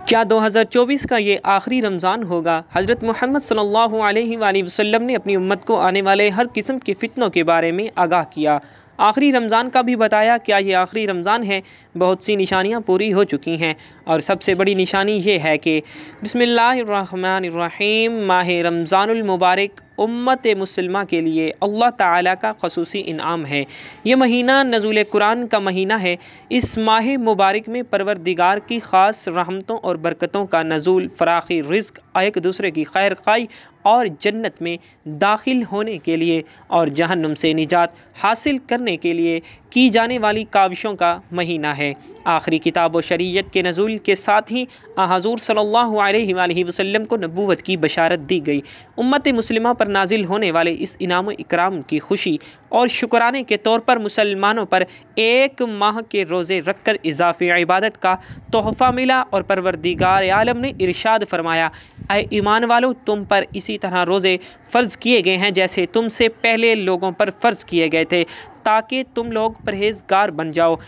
क्या 2024 का ये आखिरी रमज़ान होगा? हज़रत मोहम्मद सल्लल्लाहु अलैहि वसल्लम ने अपनी उम्मत को आने वाले हर किस्म के फितनों के बारे में आगाह किया। आखिरी रमज़ान का भी बताया। क्या ये आखिरी रमज़ान है? बहुत सी निशानियाँ पूरी हो चुकी हैं और सबसे बड़ी निशानी ये है कि बिस्मिल्लाहिर्रहमानिर्रहीम माह रमज़ानुल मुबारक उम्मत मुसलमा के लिए अल्लाह ताला का ख़ुसूसी इनाम है। ये महीना नज़ुल कुरान का महीना है। इस माह मुबारक में परवरदिगार की ख़ास रहमतों और बरकतों का नज़ुल, फ़राख़ी रिज़्क़, एक दूसरे की खैर खाई और जन्नत में दाखिल होने के लिए और जहन्नुम से निजात हासिल करने के लिए की जाने वाली काविशों का महीना है। आखिरी किताब व शरीयत के नज़ुल के साथ ही हुज़ूर सल्लल्लाहु अलैहि वसल्लम को नबूवत की बशारत दी गई। उम्मत मुस्लिमा पर नाजिल होने वाले इस इनाम इकराम की खुशी और शुक्राने के तौर पर मुसलमानों पर एक माह के रोज़े रखकर इजाफ़ी इबादत का तोहफ़ा मिला और परवरदिगार आलम ने इरशाद फरमाया, ऐ ईमान वालों, तुम पर इसी तरह रोज़े फ़र्ज़ किए गए हैं जैसे तुमसे पहले लोगों पर फ़र्ज़ किए गए थे, ताकि तुम लोग परहेज़गार बन जाओ।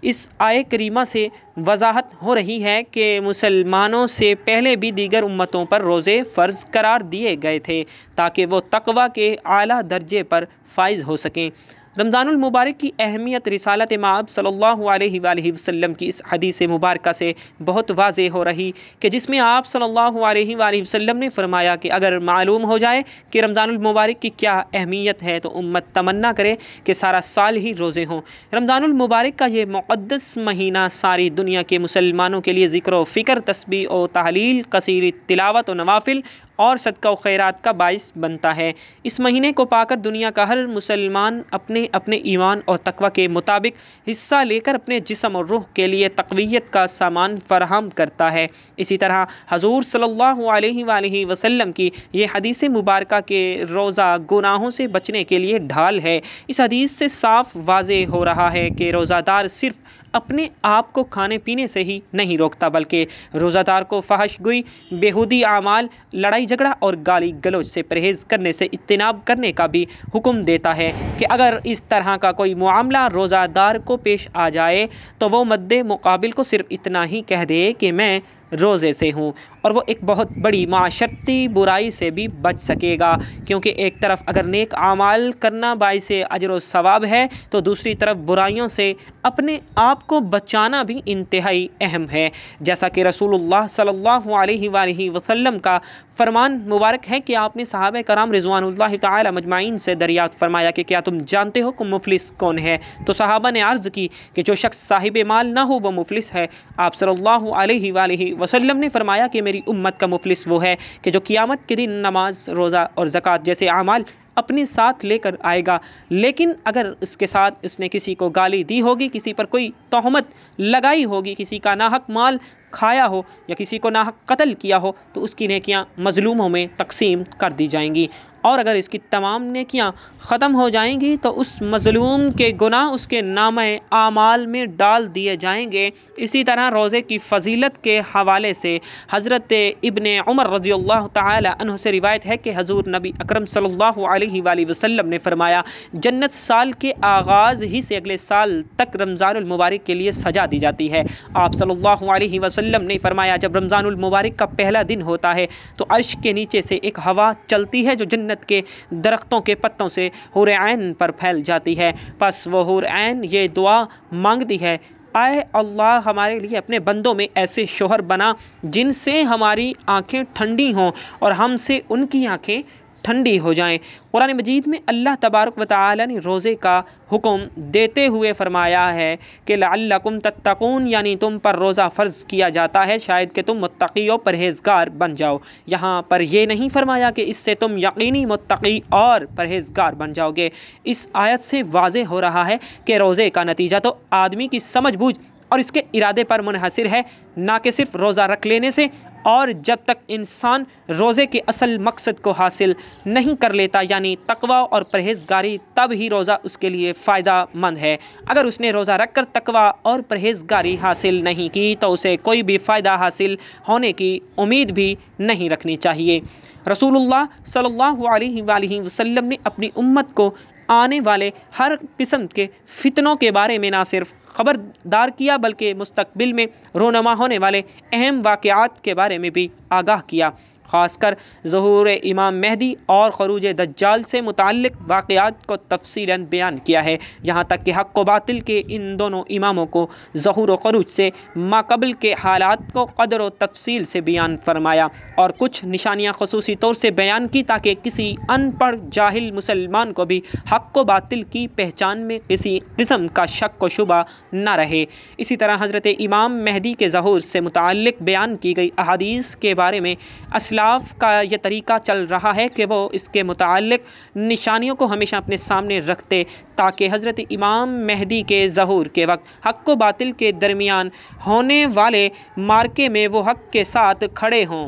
इस आय करीमा से वजाहत हो रही है कि मुसलमानों से पहले भी दीगर उम्मतों पर रोज़े फ़र्ज़ करार दिए गए थे ताकि वो तक़वा के आला दर्जे पर फाइज़ हो सकें। रमज़ानुल मुबारक की अहमियत रिसालत माब सल्लल्लाहु अलैहि वसल्लम की इस हदीस मुबारक से बहुत वाज़े हो रही कि जिसमें आप सल्लल्लाहु अलैहि वसल्लम ने फरमाया कि अगर मालूम हो जाए कि रमज़ानुल मुबारक की क्या अहमियत है तो उम्मत तमन्ना करे कि सारा साल ही रोज़े हों। रमज़ानुल मुबारक का ये मुक़द्दस महीना सारी दुनिया के मुसलमानों के लिए ज़िक्र व फ़िक्र, तस्बीह और तहलील, कसीर तिलावत व नवाफिल और सदका व खैरात का बाइस बनता है। इस महीने को पाकर दुनिया का हर मुसलमान अपने अपने ईमान और तकवा के मुताबिक हिस्सा लेकर अपने जिस्म और रूह के लिए तक़वियत का सामान फराहम करता है। इसी तरह हुज़ूर सल्लल्लाहु अलैहि वसल्लम की ये हदीस मुबारक के रोज़ा गुनाहों से बचने के लिए ढाल है। इस हदीस से साफ वाज़े हो रहा है कि रोज़ादार सिर्फ़ अपने आप को खाने पीने से ही नहीं रोकता बल्कि रोज़ादार को फहशगोई, बेहुदी आमाल, लड़ाई झगड़ा और गाली गलौज से परहेज़ करने से इज्तिनाब करने का भी हुक्म देता है कि अगर इस तरह का कोई मामला रोज़ादार को पेश आ जाए तो वो मद्दे मुकाबिल को सिर्फ़ इतना ही कह दे कि मैं रोज़े से हूँ और वो एक बहुत बड़ी माशरती बुराई से भी बच सकेगा, क्योंकि एक तरफ अगर नेक आमाल करना बाइसे अजर व सवाब है तो दूसरी तरफ बुराइयों से अपने आप को बचाना भी इंतहाई अहम है। जैसा कि रसूलुल्लाह सल्लल्लाहु अलैहि वसल्लम का फरमान मुबारक है कि आपने सहाबा कराम रिज़वानुल्लाह ताला मजमाइन से दरियाफ़त फरमाया कि क्या तुम जानते हो कि मुफलिस कौन है? तो सहाबा ने अर्ज़ की कि जो शख्स साहिब माल ना हो वह मुफलिस है। आप सल्लल्लाहु अलैहि वसल्लम ने फरमाया कि मेरी उम्मत का मुफलिस वो है कि जो क़ियामत के दिन नमाज, रोज़ा और ज़कात जैसे अमाल अपने साथ लेकर आएगा, लेकिन अगर इसके साथ इसने किसी को गाली दी होगी, किसी पर कोई तोहमत लगाई होगी, किसी का नाहक माल खाया हो या किसी को नाहक कत्ल किया हो तो उसकी नेकियां मज़लूमों में तकसीम कर दी जाएंगी और अगर इसकी तमाम नेकियां ख़त्म हो जाएंगी तो उस मज़लूम के गुनाह उसके नामे आमाल में डाल दिए जाएंगे। इसी तरह रोज़े की फ़जीलत के हवाले से हज़रत इब्ने उमर रज़ियल्लाहु ताला अन्हु से रिवायत है कि हज़ूर नबी अकरम सल्लल्लाहु अलैहि वसल्लम ने फरमाया, जन्नत साल के आगाज़ ही से अगले साल तक रमज़ानुल मुबारक के लिए सजा दी जाती है। आप सल्लल्लाहु अलैहि वसल्लम ने फरमाया, जब रमज़ानुल मुबारक का पहला दिन होता है तो अर्श के नीचे से एक हवा चलती है जो जन्नत के दरख्तों के पत्तों से हूर ऐन पर फैल जाती है। बस वो हूर ऐन ये दुआ मांगती है, आए अल्लाह हमारे लिए अपने बंदों में ऐसे शोहर बना जिनसे हमारी आँखें ठंडी हों और हमसे उनकी आँखें ठंडी हो जाएं। कुरान मजीद में अल्लाह तबारक व तआला ने रोज़े का हुक्म देते हुए फरमाया है कि लअल्लकुम तत्तकून, यानी तुम पर रोज़ा फ़र्ज़ किया जाता है शायद कि तुम मुत्तकी और परहेज़गार बन जाओ। यहाँ पर यह नहीं फरमाया कि इससे तुम यकीनी मुत्तकी और परहेज़गार बन जाओगे। इस आयत से वाज़े हो रहा है कि रोज़े का नतीजा तो आदमी की समझ बूझ और इसके इरादे पर मुनहसर है, ना कि सिर्फ रोज़ा रख लेने से। और जब तक इंसान रोज़े के असल मकसद को हासिल नहीं कर लेता यानी तकवा और परहेज़गारी, तब ही रोज़ा उसके लिए फ़ायदा मंद है। अगर उसने रोज़ा रख कर तकवा और परहेज़गारी हासिल नहीं की तो उसे कोई भी फ़ायदा हासिल होने की उम्मीद भी नहीं रखनी चाहिए। रसूलुल्लाह सल्लल्लाहु अलैहि वसल्लम ने अपनी उम्मत को आने वाले हर किस्म के फितनों के बारे में ना सिर्फ खबरदार किया बल्कि मुस्तकबिल में रोनमा होने वाले अहम वाक़यात के बारे में भी आगाह किया, ख़ासकर ज़हूर इमाम मेहदी और ख़ुरूज दज्जाल से मुताल्लिक़ वाक़यात को तफ़सीलन बयान किया है, यहाँ तक कि हक़ व बातिल के इन दोनों इमामों को ज़हूर व ख़ुरूज से माक़बल के हालात को क़दर व तफ़सील से बयान फरमाया और कुछ निशानियाँ ख़ुसूसी तौर से बयान की ताकि किसी अनपढ़ जाहिल मुसलमान को भी हक़ व बातिल की पहचान में किसी किस्म का शक व शुबा न रहे। इसी तरह हज़रत इमाम मेहदी के ज़हूर से मुताल्लिक़ बयान की गई अहादीस के बारे में असलाफ़ का यह तरीक़ा चल रहा है कि वो इसके मुताल्लिक़ निशानियों को हमेशा अपने सामने रखते ताकि हज़रत इमाम मेहदी के ज़हूर के वक्त हक़ व बातिल के दरमियान होने वाले मार्के में वो हक़ के साथ खड़े हों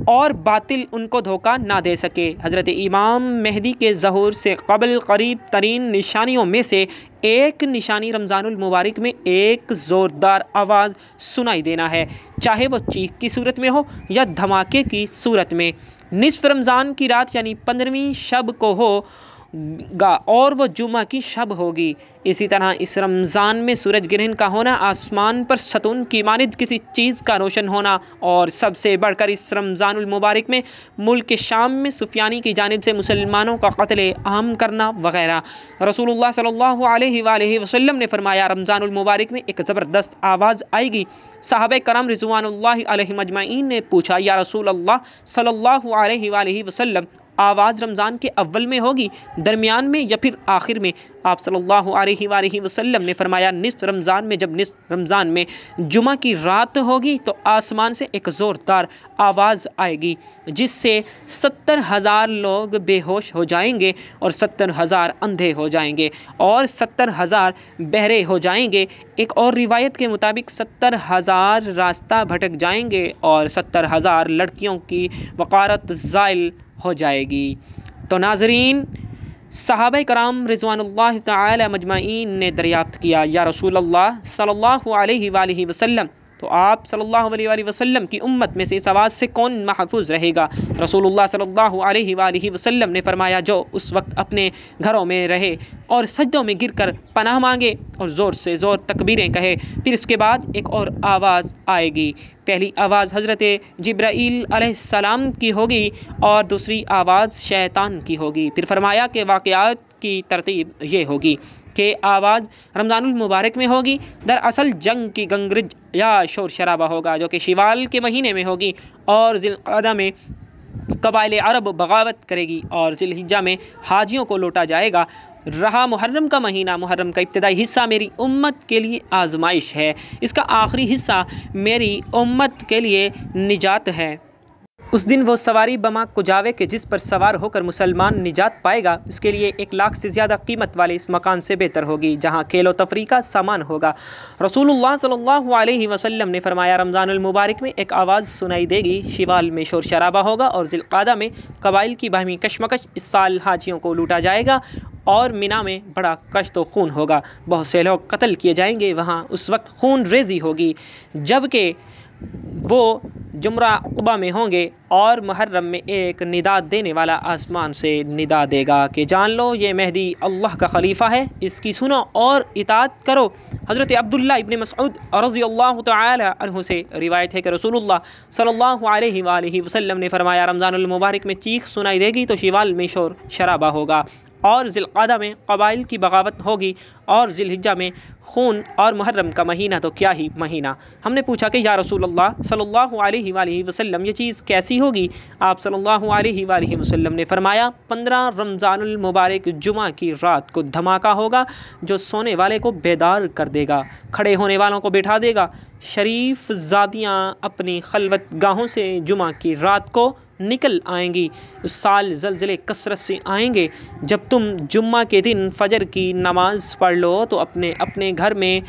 और बातिल उनको धोखा ना दे सके। हज़रत इमाम मेहदी के ज़हूर से क़बल करीब तरीन निशानियों में से एक निशानी रमज़ानुल मुबारक में एक ज़ोरदार आवाज़ सुनाई देना है, चाहे वो चीख की सूरत में हो या धमाके की सूरत में। निस्फ़ रमज़ान की रात यानी 15वीं शब को होगा और वो जुमा की शब होगी। इसी तरह इस रमज़ान में सूरज ग्रहण का होना, आसमान पर सतून की मानिद किसी चीज़ का रोशन होना और सबसे बढ़कर इस रमज़ानुल मुबारक में मुल्क शाम में सुफियानी की जानिब से मुसलमानों का क़त्ल आम करना वगैरह। रसूलुल्लाह सल्लल्लाहु अलैहि वसल्लम ने फरमाया, रमज़ानुल मुबारक में एक ज़बरदस्त आवाज़ आएगी। सहाबे करम रिज़वानुल्लाहि अलैहिम अजमईन ने पूछा, या रसूल अल्लाह सल्लल्लाहु अलैहि वसल्लम, आवाज़ रमज़ान के अव्वल में होगी, दरमियान में या फिर आखिर में? आप सल्लल्लाहु अलैहि वसल्लम ने फरमाया, निस्फ़ रमज़ान में, जब निस्फ़ रमज़ान में जुमा की रात होगी तो आसमान से एक ज़ोरदार आवाज़ आएगी जिससे 70,000 लोग बेहोश हो जाएंगे और 70,000 अंधे हो जाएंगे और 70,000 बहरे हो जाएंगे। एक और रिवायत के मुताबिक 70,000 रास्ता भटक जाएंगे और 70,000 लड़कियों की वक़ारत ज़ाइल हो जाएगी। तो नाज़रीन, सहाबा कराम रिज़वानुल्लाहि तआला मजमाइन ने दरियाफ़्त किया, या रसूल अल्लाह सल्लल्लाहु अलैहि वसल्लम, तो आप सल्लल्लाहु अलैहि वसल्लम की उम्मत में से इस आवाज़ से कौन महफूज रहेगा? रसूलुल्लाह सल्लल्लाहु अलैहि वसल्लम ने फरमाया, जो उस वक्त अपने घरों में रहे और सजदों में गिरकर पनाह मांगे और ज़ोर से ज़ोर तकबीरें कहे। फिर इसके बाद एक और आवाज़ आएगी। पहली आवाज़ हज़रत जिब्राईल अलैहिस्सलाम की होगी और दूसरी आवाज़ शैतान की होगी। फिर फरमाया कि वाक़यात की तरतीब ये होगी कि आवाज़ रमज़ानुल मुबारक में होगी, दरअसल जंग की गंगरज या शोर शराबा होगा जो कि शवाल के महीने में होगी और ज़िलक़अदा में कबाइल अरब बगावत करेगी और ज़िलहिज्जा में हाजियों को लौटा जाएगा। रहा मुहर्रम का महीना, मुहर्रम का इब्तिदाई हिस्सा मेरी उम्मत के लिए आजमाइश है, इसका आखिरी हिस्सा मेरी उम्मत के लिए निजात है। उस दिन वो सवारी बमा कुजावे के जिस पर सवार होकर मुसलमान निजात पाएगा, इसके लिए 1 लाख से ज़्यादा कीमत वाले इस मकान से बेहतर होगी जहाँ खेलो तफरी का सामान होगा। रसूलुल्लाह सल्लल्लाहु अलैहि वसल्लम ने फरमाया, रमज़ानुल मुबारक में एक आवाज़ सुनाई देगी, शिवाल में शोर शराबा होगा और ज़िलक़अदा में कबाइल की बाहमी कशमकश। इस साल हाजियों को लूटा जाएगा और मिना में बड़ा कश्त व खून होगा, बहुत से लोग कत्ल किए जाएंगे, वहाँ उस वक्त खून रेज़ी होगी, जबकि वो जुमरा अक़बा में होंगे और मुहर्रम में एक निदा देने वाला आसमान से निदा देगा कि जान लो ये मेहदी अल्लाह का खलीफा है, इसकी सुनो और इताअत करो। हज़रत अब्दुल्ला इब्न मसऊद रज़ियल्लाहु तआला अन्हु से रिवायत है कि रसूलुल्लाह सल्लल्लाहु अलैहि वसल्लम ने फरमाया, रमज़ानुल मुबारक में चीख सुनाई देगी तो शिवाल में शोर शराबा होगा और ज़िलक़अदा में कबाइल की बगावत होगी और ज़िलहिज्जा में खून और मुहर्रम का महीना तो क्या ही महीना। हमने पूछा कि या रसूल अल्लाह सल्लल्लाहु अलैहि वसल्लम, ये चीज़ कैसी होगी? आप सल्लल्लाहु अलैहि वसल्लम ने फरमाया, 15 रमज़ानुल मुबारक जुमा की रात को धमाका होगा जो सोने वाले को बेदार कर देगा, खड़े होने वालों को बैठा देगा। शरीफ ज़ादियाँ अपनी खलवत गाहों से जुमा की रात को निकल आएंगी। उस साल ज़लज़ले कसरत से आएंगे। जब तुम जुम्मा के दिन फ़जर की नमाज़ पढ़ लो तो अपने अपने घर में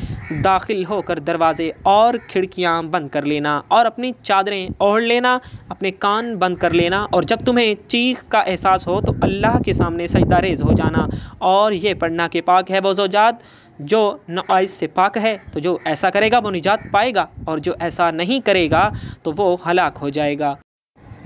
दाखिल होकर दरवाज़े और खिड़कियां बंद कर लेना और अपनी चादरें ओढ़ लेना, अपने कान बंद कर लेना और जब तुम्हें चीख का एहसास हो तो अल्लाह के सामने सजदारेज़ हो जाना और ये पढ़ना कि पाक है वो ज़ौजात जो नक़ाइस से पाक है, तो जो ऐसा करेगा वो निजात पाएगा और जो ऐसा नहीं करेगा तो वो हलाक हो जाएगा।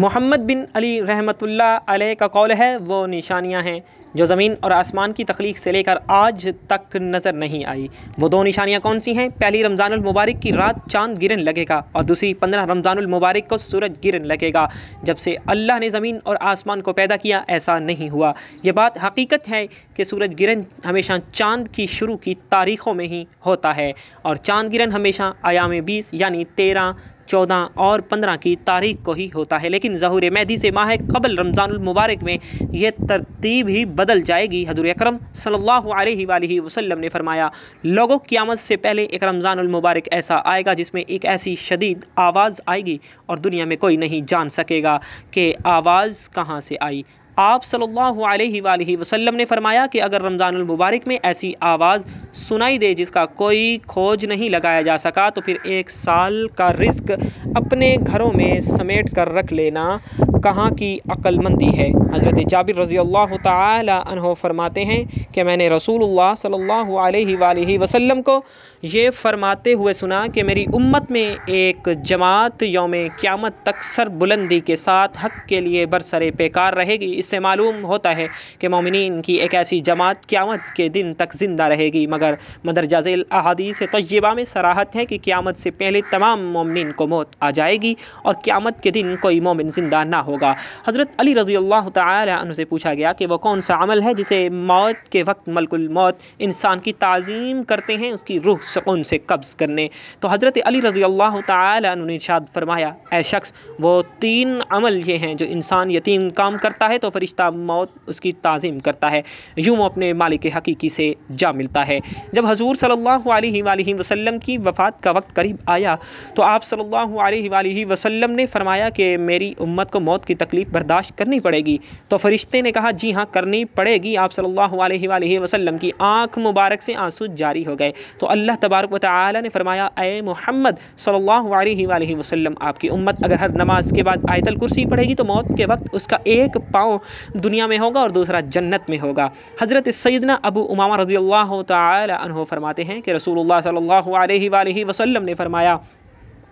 मोहम्मद बिन अली रहमतुल्लाह अलैह का कौल है, वो निशानियाँ हैं जो ज़मीन और आसमान की तख्लीक से लेकर आज तक नज़र नहीं आई। वो दो निशानियाँ कौन सी हैं? पहली, रमज़ानुल मुबारक की रात चाँद गिरन लगेगा, और दूसरी 15 रमज़ानुल मुबारक को सूरज गिरन लगेगा। जब से अल्लाह ने ज़मीन और आसमान को पैदा किया ऐसा नहीं हुआ। ये बात हकीकत है कि सूरज गिरन हमेशा चाँद की शुरू की तारीख़ों में ही होता है, और चाँद गिरन हमेशा आयाम 20 यानी 13, 14 और 15 की तारीख को ही होता है। लेकिन ज़हूर महदी से माह क़बल रमज़ानुल मुबारक में ये तरतीब ही बदल जाएगी। हज़रत अकरम सल्लल्लाहु अलैहि वसल्लम ने फरमाया, लोगों क़यामत से पहले एक रमज़ानुल मुबारक ऐसा आएगा जिसमें एक ऐसी शदीद आवाज़ आएगी और दुनिया में कोई नहीं जान सकेगा कि आवाज़ कहाँ से आई। आप सल्लल्लाहु अलैहि वसल्लम ने फरमाया कि अगर रमज़ानुल मुबारक में ऐसी आवाज़ सुनाई दे जिसका कोई खोज नहीं लगाया जा सका, तो फिर 1 साल का रिज़्क अपने घरों में समेट कर रख लेना कहाँ की अक्लमंदी है। हज़रत जाबिर रज़ी अल्लाह ताला अन्हो फरमाते हैं कि मैंने रसूलुल्लाह सल्लल्लाहु अलैहि वसल्लम को ये फरमाते हुए सुना कि मेरी उम्मत में एक जमात यौम क़यामत तक सर बुलंदी के साथ हक़ के लिए बरसरे पेकार रहेगी। इससे मालूम होता है कि मोमिनीन की एक ऐसी जमात क़यामत के दिन तक ज़िंदा रहेगी, मगर मदरजा ज़ैल अहादीस तय्यबा में सराहत है कि क़यामत से पहले तमाम मोमिनीन को मौत आ जाएगी और क़यामत के दिन कोई मोमिन ज़िंदा ना होगा। हज़रत अली रज़ी अल्लाह तआला अन्हु से पूछा गया कि वो कौन सा अमल है जिसे मौत के वक्त मलकुल मौत इंसान की ताज़ीम करते हैं उसकी रूह सुकून से कब्ज़ करने। तो हज़रत अली रज़ी अल्लाह तआला अन्हु ने इरशाद फरमाया, ऐ शख्स, वो 3 अमल ये हैं जो इंसान यतीम काम करता है तो फरिश्ता मौत उसकी ताज़ीम करता है, यूँ वो अपने मालिक हकीकी से जा मिलता है। जब हजूर सल्लल्लाहु अलैहि वसल्लम की वफ़ात का वक्त करीब आया तो आप सल्लल्लाहु अलैहि वसल्लम ने फरमाया कि मेरी उम्मत को मौत की तकलीफ़ बर्दाश्त करनी पड़ेगी। तो फरिश्ते ने कहा, जी हाँ करनी पड़ेगी। आप सल्लल्लाहु अलैहि वसल्लम की आँख मुबारक से आंसू जारी हो गए। तो अल्लाह तबारक व तआला ने फरमाया, ऐ मोहम्मद सल्लल्लाहु अलैहि वसल्लम, आपकी उम्मत अगर हर नमाज के बाद आयतल कुर्सी पढ़ेगी तो मौत के वक्त उसका एक पाँव दुनिया में होगा और दूसरा जन्नत में होगा। हज़रत सैयदना अबू उमामा रज़ी अल्लाह तआला अन्हु फरमाते हैं कि रसूलुल्लाह सल्लल्लाहु अलैहि वसल्लम ने फरमाया,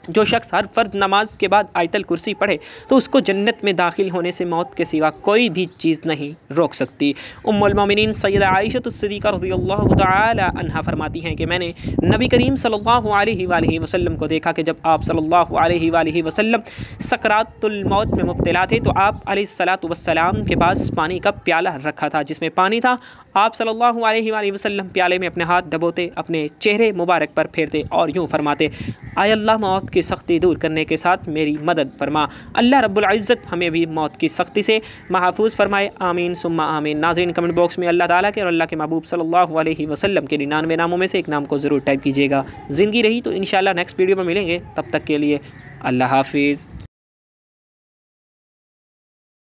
जो शख्स हर फ़र्ज नमाज के बाद आयतल कुर्सी पढ़े तो उसको जन्नत में दाखिल होने से मौत के सिवा कोई भी चीज़ नहीं रोक सकती। उम्मुल मोमिनीन सैयदा आयशा सिद्दीक़ा रज़ियल्लाहु तआला अन्हा फरमाती हैं कि मैंने नबी करीम सल्लल्लाहु अलैहि वसल्लम को देखा कि जब आप सल्लल्लाहु अलैहि वसल्लम सकरातुल मौत में मुब्तला थे तो आप अलैहिस्सलातु वस्सलाम के पास पानी का प्याला रखा था जिसमें पानी था। आप सल्लल्लाहु अलैहि वसल्लम प्याले में अपने हाथ डबोते, अपने चेहरे मुबारक पर फेरते और यूँ फरमाते, आय अल्लाह मौत की सख्ती दूर करने के साथ मेरी मदद फरमा। अल्लाह रब्बुल इज़्ज़त हमें भी मौत की सख्ती से महफूज फरमाए। आमीन सुम्मा आमीन। नाज़रीन, कमेंट बॉक्स में अल्लाह ताला के और अल्लाह के महबूब सल्लल्लाहु अलैहि वसल्लम के 99 नामों में से एक नाम को ज़रूर टाइप कीजिएगा। ज़िंदगी रही तो इंशाअल्लाह नेक्स्ट वीडियो में मिलेंगे। तब तक के लिए अल्लाह हाफिज़।